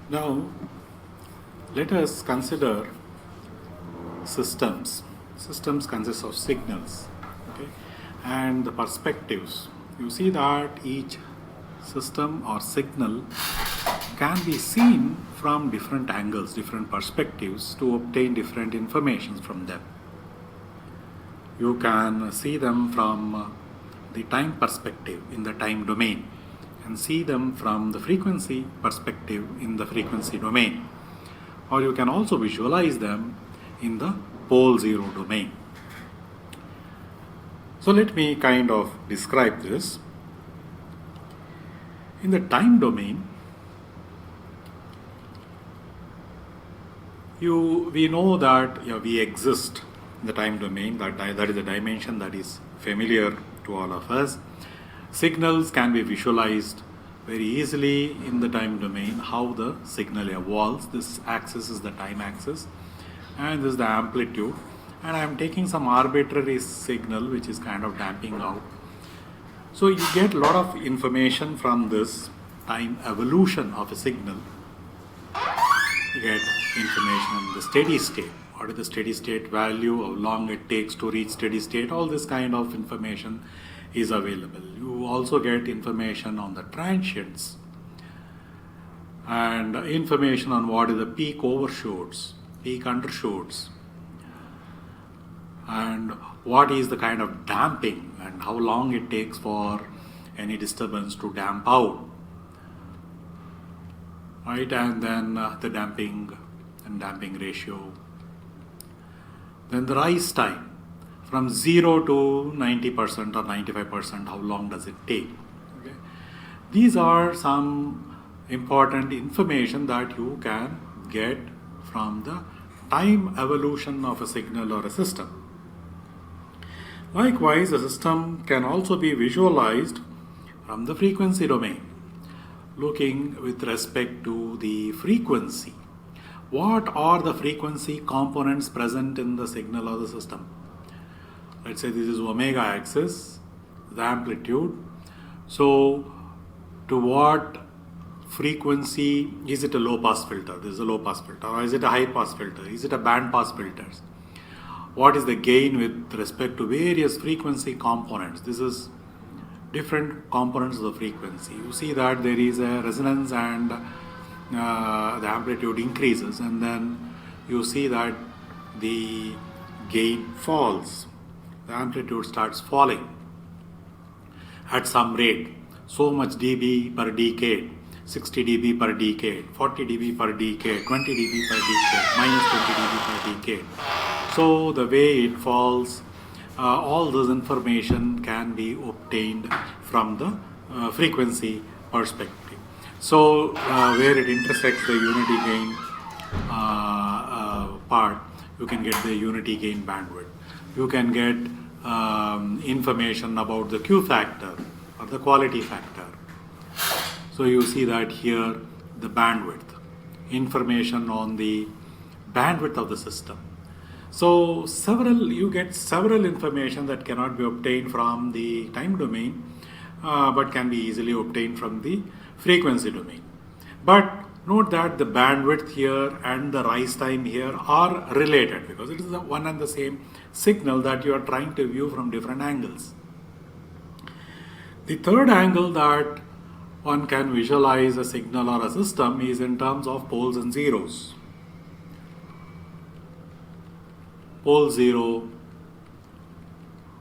Now, let us consider systems. Systems consist of signals, okay, and the perspectives. You see that each system or signal can be seen from different angles, different perspectives to obtain different information from them. You can see them from the time perspective in the time domain and see them from the frequency perspective in the frequency domain, or you can also visualize them in the pole zero domain. So let me kind of describe this. In the time domain, we know that we exist in the time domain, that is a dimension that is familiar to all of us. Signals can be visualized very easily in the time domain, how the signal evolves. This axis is the time axis and this is the amplitude, and I am taking some arbitrary signal which is kind of damping out. So you get a lot of information from this time evolution of a signal. You get information on the steady state. What is the steady state value, how long it takes to reach steady state, all this kind of information is available. You also get information on the transients and information on what is the peak overshoots, peak undershoots, and what is the kind of damping and how long it takes for any disturbance to damp out, right? And then the damping and damping ratio. Then the rise time from 0 to 90% or 95%, how long does it take? Okay. These are some important information that you can get from the time evolution of a signal or a system. Likewise, a system can also be visualized from the frequency domain, looking with respect to the frequency. What are the frequency components present in the signal or the system? Let's say this is omega axis, the amplitude. So to what frequency is it a low pass filter? This is a low pass filter. Or is it a high pass filter? Is it a band pass filter? What is the gain with respect to various frequency components? This is different components of the frequency. You see that there is a resonance and the amplitude increases, and then you see that the gain falls. The amplitude starts falling at some rate, so much dB per decade, 60 dB per decade, 40 dB per decade, 20 dB per decade, minus 20 dB per decade. So the way it falls, all this information can be obtained from the frequency perspective. So where it intersects the unity gain part, you can get the unity gain bandwidth. You can get information about the Q factor or the quality factor. So you see that here the bandwidth, information on the bandwidth of the system. So you get several information that cannot be obtained from the time domain, but can be easily obtained from the frequency domain. But note that the bandwidth here and the rise time here are related because it is the one and the same signal that you are trying to view from different angles. The third angle that one can visualize a signal or a system is in terms of poles and zeros. Pole zero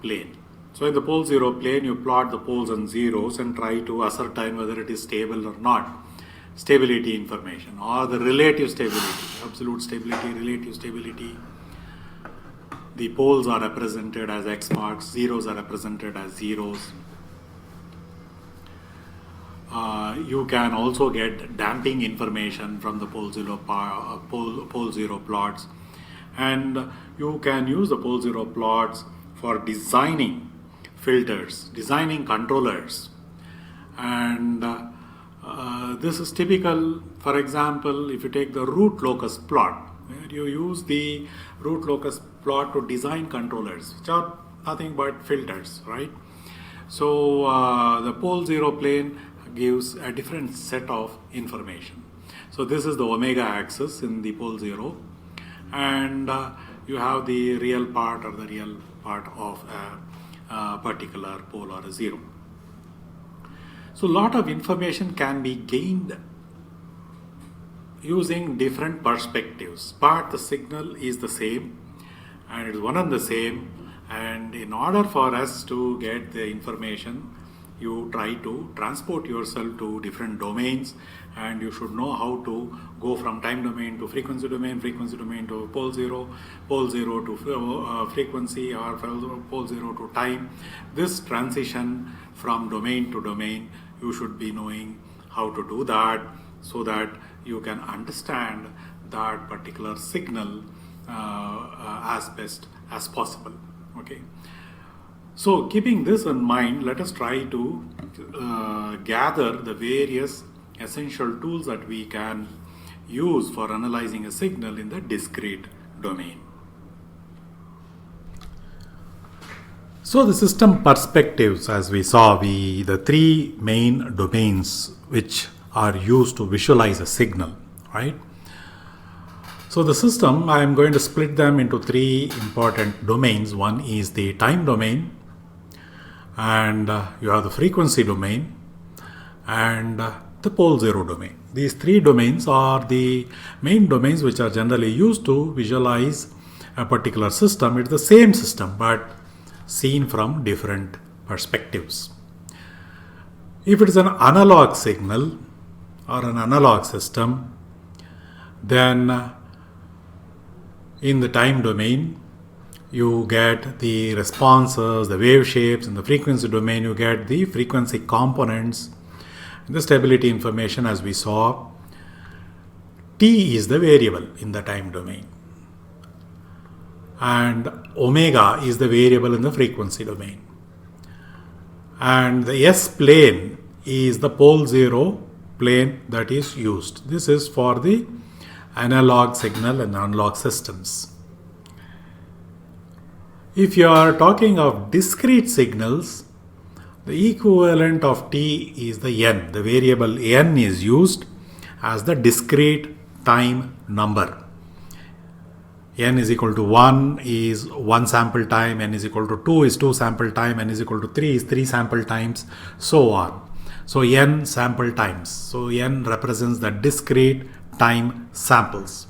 plane. So in the pole zero plane, you plot the poles and zeros and try to ascertain whether it is stable or not. Stability information or the relative stability, absolute stability, relative stability. The poles are represented as X marks, zeros are represented as zeros. You can also get damping information from the pole zero plots, and you can use the pole zero plots for designing filters, designing controllers, and this is typical. For example, if you take the root locus plot, where you use the root locus plot to design controllers, which are nothing but filters, right? So the pole zero plane gives a different set of information. So this is the omega axis in the pole 0, and you have the real part or the real part of a particular pole or a 0. So a lot of information can be gained using different perspectives, but the signal is the same and it is one and the same, and in order for us to get the information, you try to transport yourself to different domains, and you should know how to go from time domain to frequency domain to pole 0 to frequency, or pole 0 to time. This transition from domain to domain, you should be knowing how to do that so that you can understand that particular signal as best as possible. Okay. So keeping this in mind, let us try to gather the various essential tools that we can use for analyzing a signal in the discrete domain. So the system perspectives, as we saw, the three main domains which are used to visualize a signal, right? So the system, I am going to split them into three important domains. One is the time domain, and you have the frequency domain, and the pole 0 domain. These three domains are the main domains which are generally used to visualize a particular system. It's the same system but seen from different perspectives. If it is an analog signal or an analog system, then in the time domain you get the responses, the wave shapes. In the frequency domain you get the frequency components, the stability information. As we saw, t is the variable in the time domain, and omega is the variable in the frequency domain, and the S plane is the pole 0 plane that is used. This is for the analog signal and analog systems. If you are talking of discrete signals, the equivalent of t is the n. The variable n is used as the discrete time number. N is equal to 1 is 1 sample time, n is equal to 2 is 2 sample time, n is equal to 3 is 3 sample times, so on. So n sample times. So n represents the discrete time samples.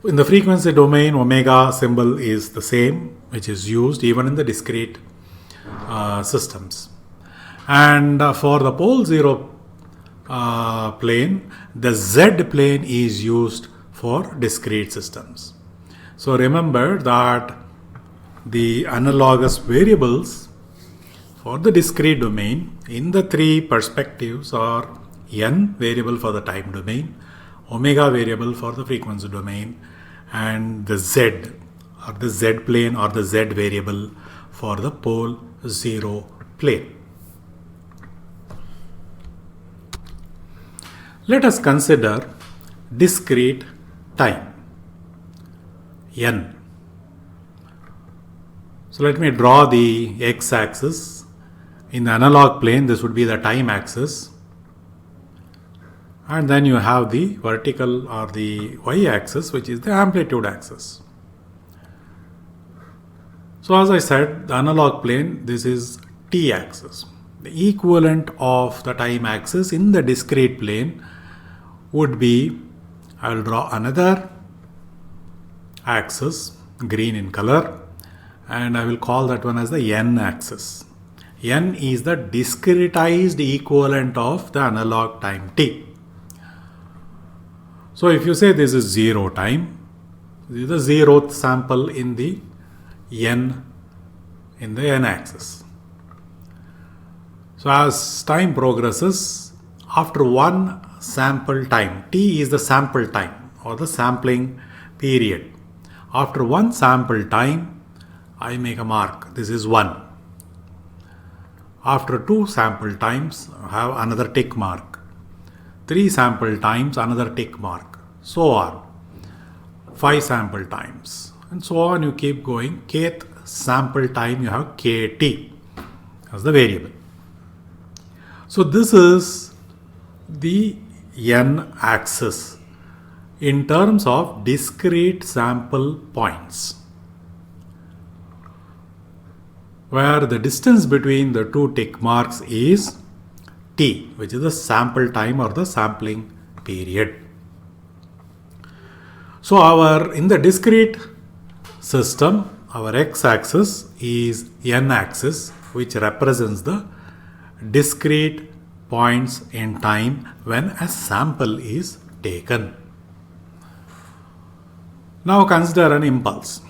In the frequency domain, omega symbol is the same, which is used even in the discrete systems. And for the pole 0 plane, the Z plane is used for discrete systems. So remember that the analogous variables for the discrete domain in the three perspectives are n variable for the time domain, omega variable for the frequency domain, and the z or the z plane or the z variable for the pole 0 plane. Let us consider discrete time, n. So let me draw the x-axis. In the analog plane, this would be the time axis. And then you have the vertical or the y-axis, which is the amplitude axis. So as I said, the analog plane, this is t-axis. The equivalent of the time axis in the discrete plane would be, I will draw another axis, green in color, and I will call that one as the n-axis. N is the discretized equivalent of the analog time t. So if you say this is 0 time, this is the 0th sample in the n axis. So as time progresses, after one sample time, t is the sample time or the sampling period. After one sample time, I make a mark. This is 1. After 2 sample times, I have another tick mark. 3 sample times, another tick mark. So on. 5 sample times. And so on, you keep going. Kth sample time, you have kt as the variable. So this is the n axis in terms of discrete sample points, where the distance between the two tick marks is t, which is the sample time or the sampling period. So in the discrete system, our x-axis is n-axis, which represents the discrete points in time when a sample is taken. Now consider an impulse.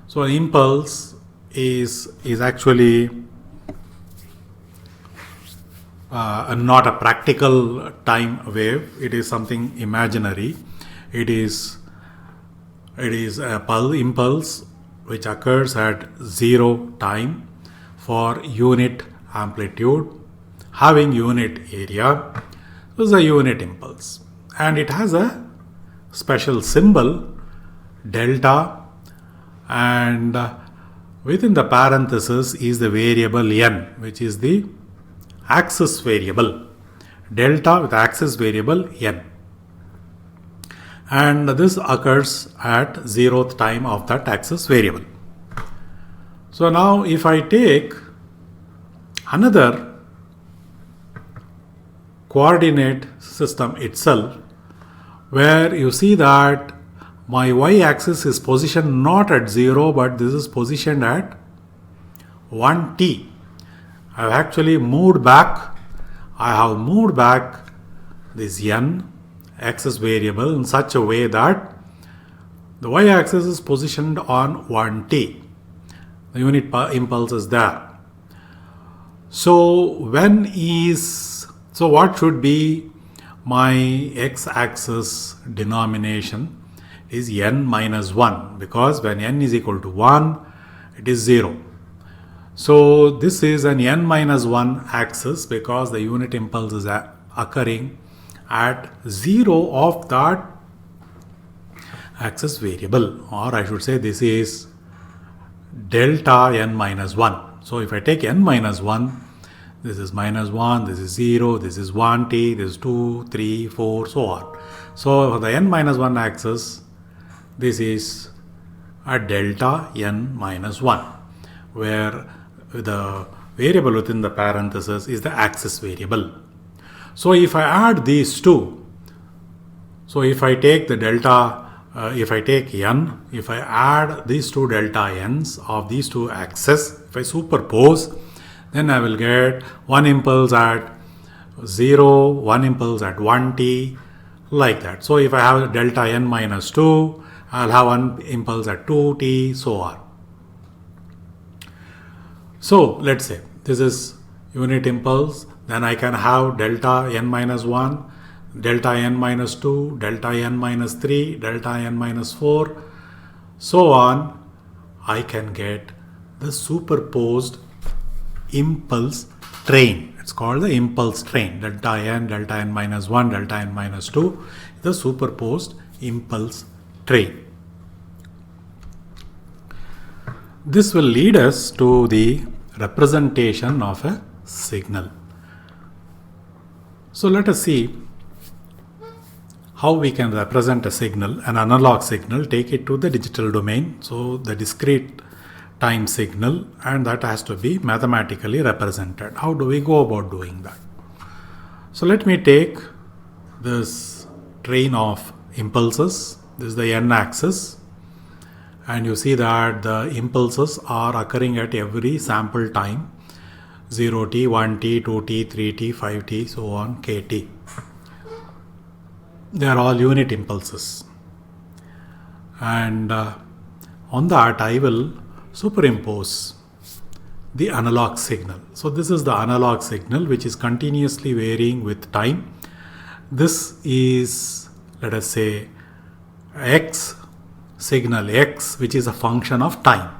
So an impulse is actually not a practical time wave. It is something imaginary. It is a impulse which occurs at 0 time for unit amplitude, having unit area. This is a unit impulse, and it has a special symbol delta, and within the parenthesis is the variable n, which is the axis variable. Delta with axis variable n, and this occurs at 0th time of that axis variable. So now if I take another coordinate system itself, where you see that my y-axis is positioned not at 0, but this is positioned at 1t. I have actually moved back. I have moved back this n axis variable in such a way that the y-axis is positioned on 1t. The unit impulse is there. So what should be my x-axis denomination is n minus 1, because when n is equal to 1, it is 0. So this is an n minus 1 axis because the unit impulse is occurring at 0 of that axis variable, or I should say this is delta n minus 1. So if I take n minus 1, this is minus 1, this is 0, this is 1t, this is 2, 3, 4, so on. So for the n minus 1 axis, this is a delta n minus 1, where the variable within the parenthesis is the axis variable. So if I add these two, so if I take the delta, if I take n, if I add these two delta n's of these two axes, if I superpose, then I will get one impulse at 0, one impulse at 1t, like that. So if I have delta n minus 2, I'll have one impulse at 2t, so on. So let's say this is unit impulse, then I can have delta n minus 1, delta n minus 2, delta n minus 3, delta n minus 4, so on. I can get the superposed impulse train. It's called the impulse train. Delta n minus 1, delta n minus 2, the superposed impulse train. This will lead us to the representation of a signal. So let us see how we can represent a signal, an analog signal, take it to the digital domain. So the discrete time signal, and that has to be mathematically represented. How do we go about doing that? So let me take this train of impulses. This is the n-axis, and you see that the impulses are occurring at every sample time, 0t, 1t, 2t, 3t, 5t, so on, kt. They are all unit impulses, and on that I will superimpose the analog signal. So this is the analog signal which is continuously varying with time. This is, let us say, x, signal x, which is a function of time.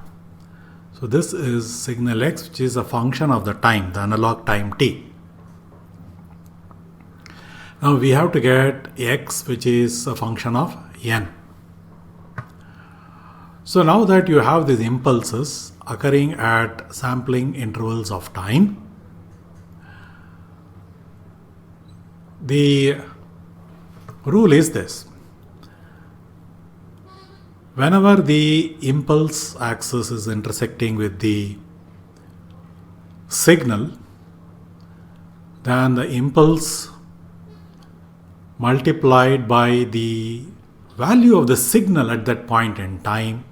So this is signal x, which is a function of the time, the analog time t. Now we have to get x, which is a function of n. So now that you have these impulses occurring at sampling intervals of time, The rule is this. Whenever the impulse axis is intersecting with the signal, then the impulse multiplied by the value of the signal at that point in time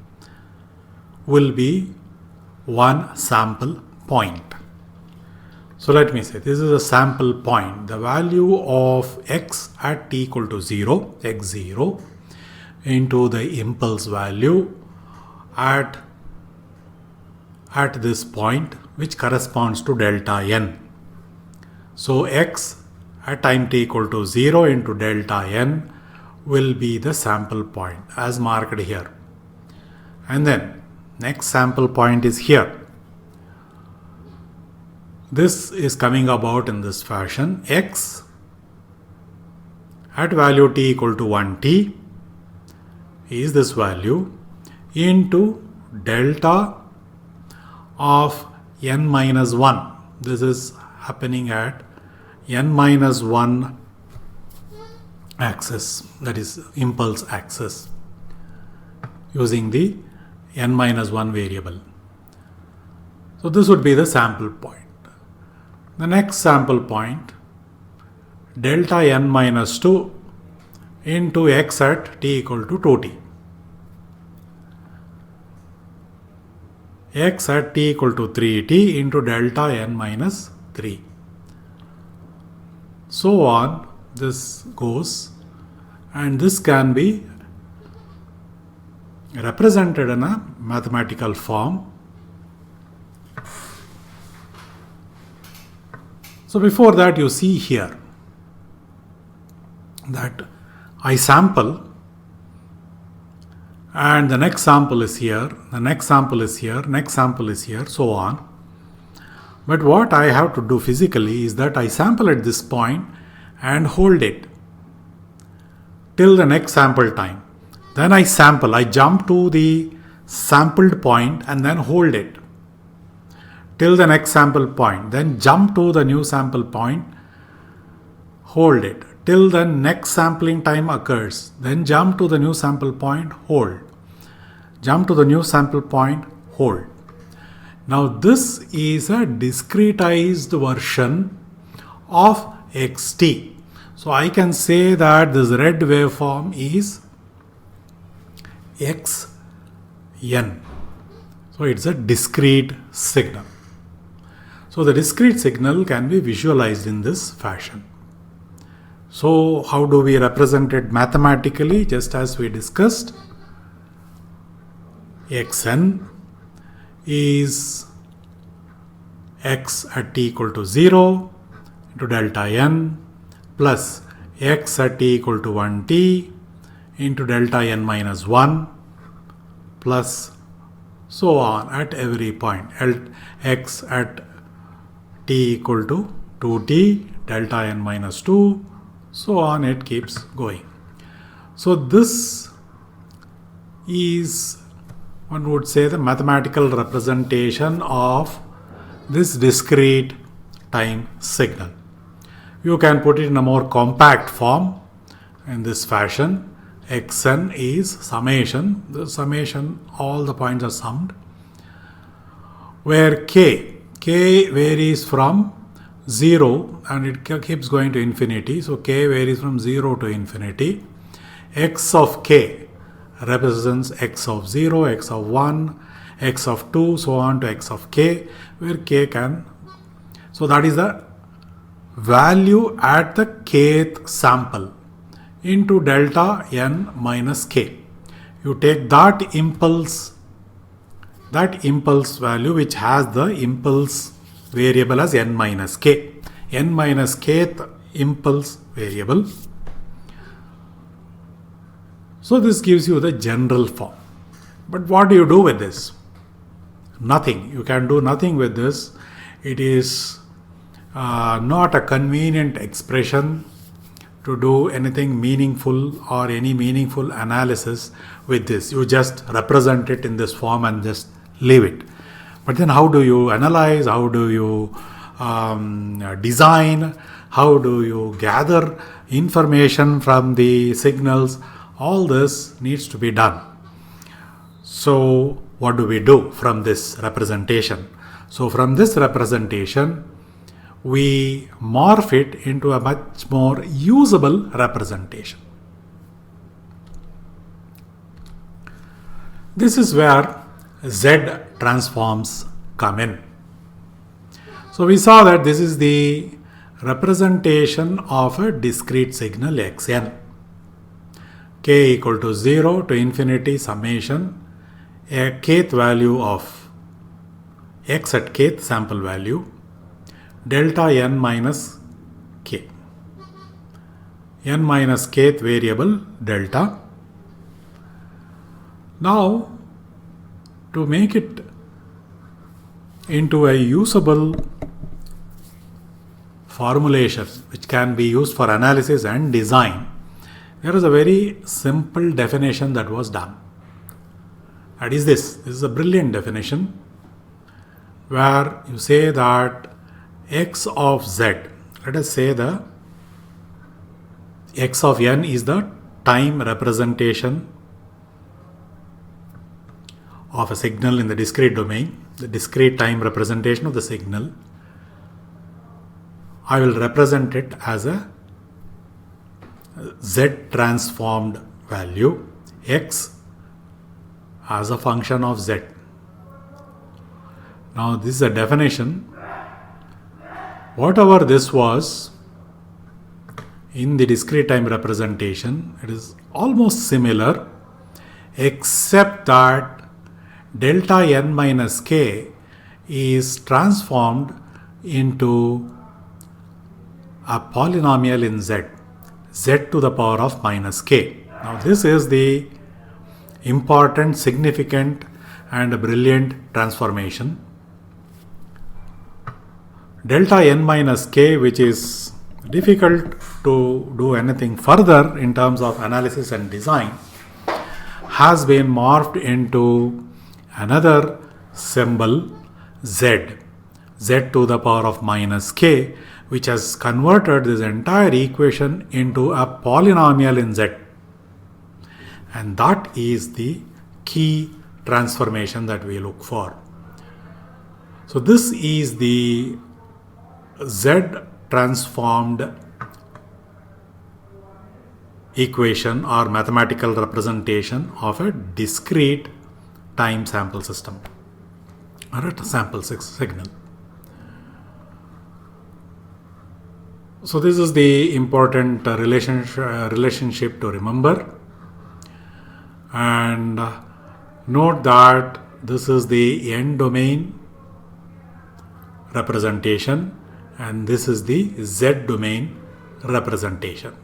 will be one sample point. So let me say this is a sample point. The value of x at t equal to 0, x0, into the impulse value at this point, which corresponds to delta n. So x at time t equal to 0 into delta n will be the sample point as marked here. And then next sample point is here. This is coming about in this fashion. X at value t equal to 1t is this value into delta of n minus 1. This is happening at n minus 1 axis, that is impulse axis, using the n minus 1 variable. So this would be the sample point. The next sample point, delta n minus 2 into x at t equal to 2t. X at t equal to 3t into delta n minus 3. So on this goes, and this can be represented in a mathematical form. So before that, you see here that I sample, and the next sample is here, the next sample is here, next sample is here, so on. But what I have to do physically is that I sample at this point and hold it till the next sample time. Then I sample, I jump to the sampled point and then hold it till the next sample point. Then jump to the new sample point, hold it till the next sampling time occurs. Then jump to the new sample point, hold. Jump to the new sample point, hold. Now this is a discretized version of xt. So I can say that this red waveform is xn. So it's a discrete signal. So the discrete signal can be visualized in this fashion. So how do we represent it mathematically? Just as we discussed, xn is x at t equal to 0 into delta n plus x at t equal to 1t into delta n minus 1 plus so on at every point. X at t equal to 2t, delta n minus 2, so on it keeps going. So this is, one would say, the mathematical representation of this discrete time signal. You can put it in a more compact form in this fashion. Xn is summation. The summation, all the points are summed, where k varies from 0 and it keeps going to infinity. So k varies from 0 to infinity. X of k represents x of 0, x of 1, x of 2, so on to x of k, where k can. So that is the value at the kth sample into delta n minus k. You take that impulse value which has the impulse variable as n minus k. N minus kth impulse variable. So this gives you the general form. But what do you do with this? Nothing. You can do nothing with this. It is not a convenient expression to do anything meaningful or any meaningful analysis with this. You just represent it in this form and just leave it. But then how do you analyze? How do you design? how do you gather information from the signals, all this needs to be done. So what do we do from this representation? So from this representation, we morph it into a much more usable representation. This is where Z transforms come in. So we saw that this is the representation of a discrete signal xn. K equal to 0 to infinity summation a kth value of x at kth sample value delta n minus k. N minus kth variable delta. Now, to make it into a usable formulation which can be used for analysis and design, there is a very simple definition that was done. That is this. This is a brilliant definition where you say that x of z, let us say the x of n is the time representation of a signal in the discrete domain, the discrete time representation of the signal. I will represent it as a z transformed value, x as a function of z. Now this is a definition. Whatever this was in the discrete time representation, it is almost similar, except that delta n minus k is transformed into a polynomial in z, z to the power of minus k. Now this is the important, significant and brilliant transformation. Delta n minus k, which is difficult to do anything further in terms of analysis and design, has been morphed into another symbol z, z to the power of minus k, which has converted this entire equation into a polynomial in z. And that is the key transformation that we look for. So this is the z transformed equation or mathematical representation of a discrete time sample system or a sample signal. So this is the important relationship to remember, and note that this is the n domain representation and this is the z domain representation.